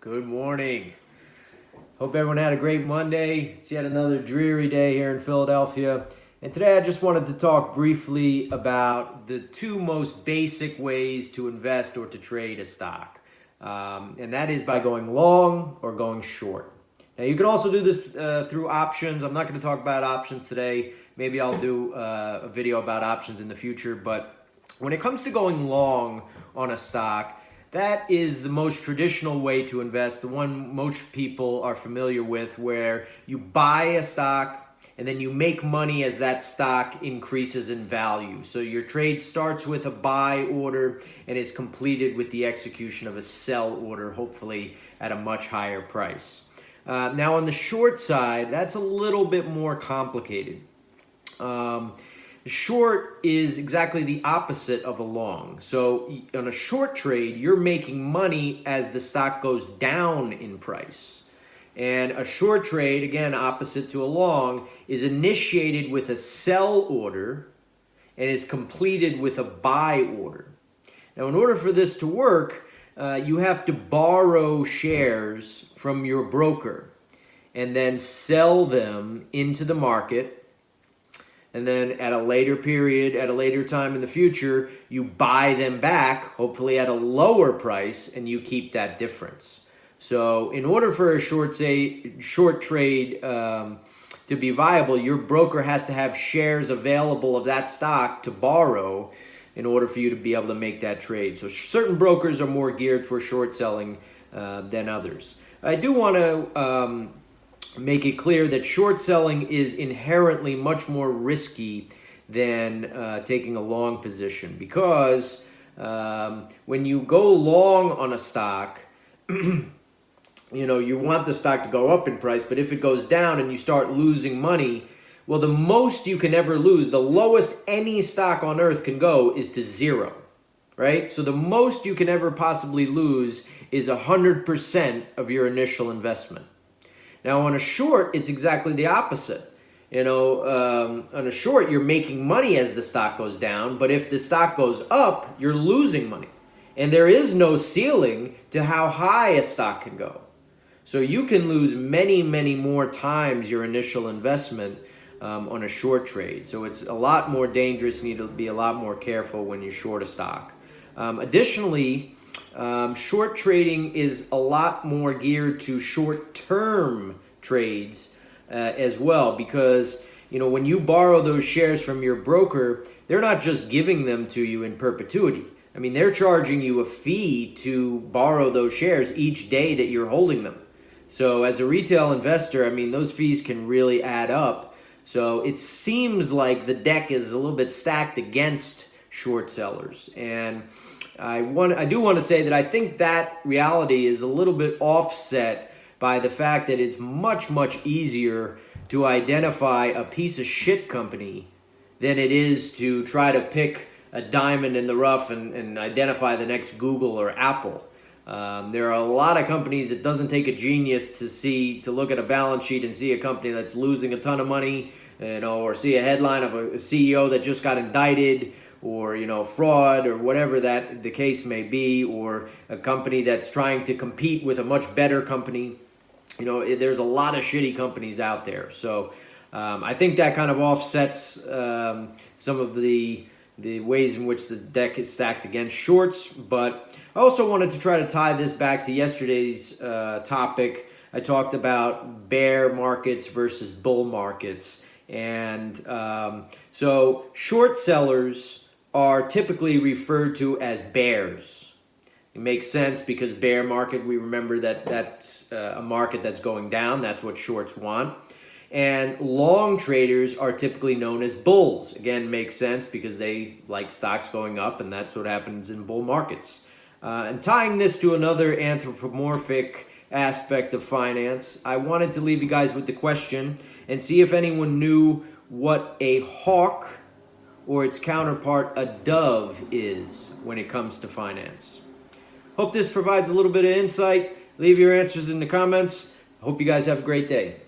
Good morning. Hope everyone had a great Monday. It's yet another dreary day here in Philadelphia. And today I just wanted to talk briefly about the two most basic ways to invest or to trade a stock. And that is by going long or going short. Now you can also do this through options. I'm not going to talk about options today. Maybe I'll do a video about options in the future. But when it comes to going long on a stock, that is the most traditional way to invest, the one most people are familiar with, where you buy a stock and then you make money as that stock increases in value. So your trade starts with a buy order and is completed with the execution of a sell order, hopefully at a much higher price. Now on the short side, that's a little bit more complicated. Short is exactly the opposite of a long. So on a short trade, you're making money as the stock goes down in price. And a short trade, again, opposite to a long, is initiated with a sell order and is completed with a buy order. Now, in order for this to work, you have to borrow shares from your broker and then sell them into the market. And then at a later period, at a later time in the future, you buy them back, hopefully at a lower price, and you keep that difference. So in order for a short trade to be viable, your broker has to have shares available of that stock to borrow in order for you to be able to make that trade. So certain brokers are more geared for short selling than others. I do want to make it clear that short selling is inherently much more risky than taking a long position, because when you go long on a stock, you want the stock to go up in price, but if it goes down and you start losing money, well, the most you can ever lose, the lowest any stock on earth can go, is to zero, right? So the most you can ever possibly lose is 100% of your initial investment. Now, on a short, it's exactly the opposite. On a short, you're making money as the stock goes down, but if the stock goes up, you're losing money. And there is no ceiling to how high a stock can go. So you can lose many, many more times your initial investment on a short trade. So it's a lot more dangerous. You need to be a lot more careful when you short a stock. Additionally, short trading is a lot more geared to short-term trades as well, because when you borrow those shares from your broker, they're not just giving them to you in perpetuity. I mean, they're charging you a fee to borrow those shares each day that you're holding them. So as a retail investor, I mean, those fees can really add up. So it seems like the deck is a little bit stacked against short sellers. And I do want to say that I think that reality is a little bit offset by the fact that it's much, much easier to identify a piece of shit company than it is to try to pick a diamond in the rough and identify the next Google or Apple. There are a lot of companies it doesn't take a genius to look at a balance sheet and see a company that's losing a ton of money, or see a headline of a CEO that just got indicted, or fraud, or whatever that the case may be, or a company that's trying to compete with a much better company. There's a lot of shitty companies out there. So I think that kind of offsets some of the ways in which the deck is stacked against shorts. But I also wanted to try to tie this back to yesterday's topic. I talked about bear markets versus bull markets. And so short sellers are typically referred to as bears. It makes sense because bear market, we remember that's a market that's going down. That's what shorts want. And long traders are typically known as bulls. Again, makes sense because they like stocks going up, and that's what happens in bull markets. And tying this to another anthropomorphic aspect of finance, I wanted to leave you guys with the question and see if anyone knew what a hawk or its counterpart, a dove, is when it comes to finance. Hope this provides a little bit of insight. Leave your answers in the comments. Hope you guys have a great day.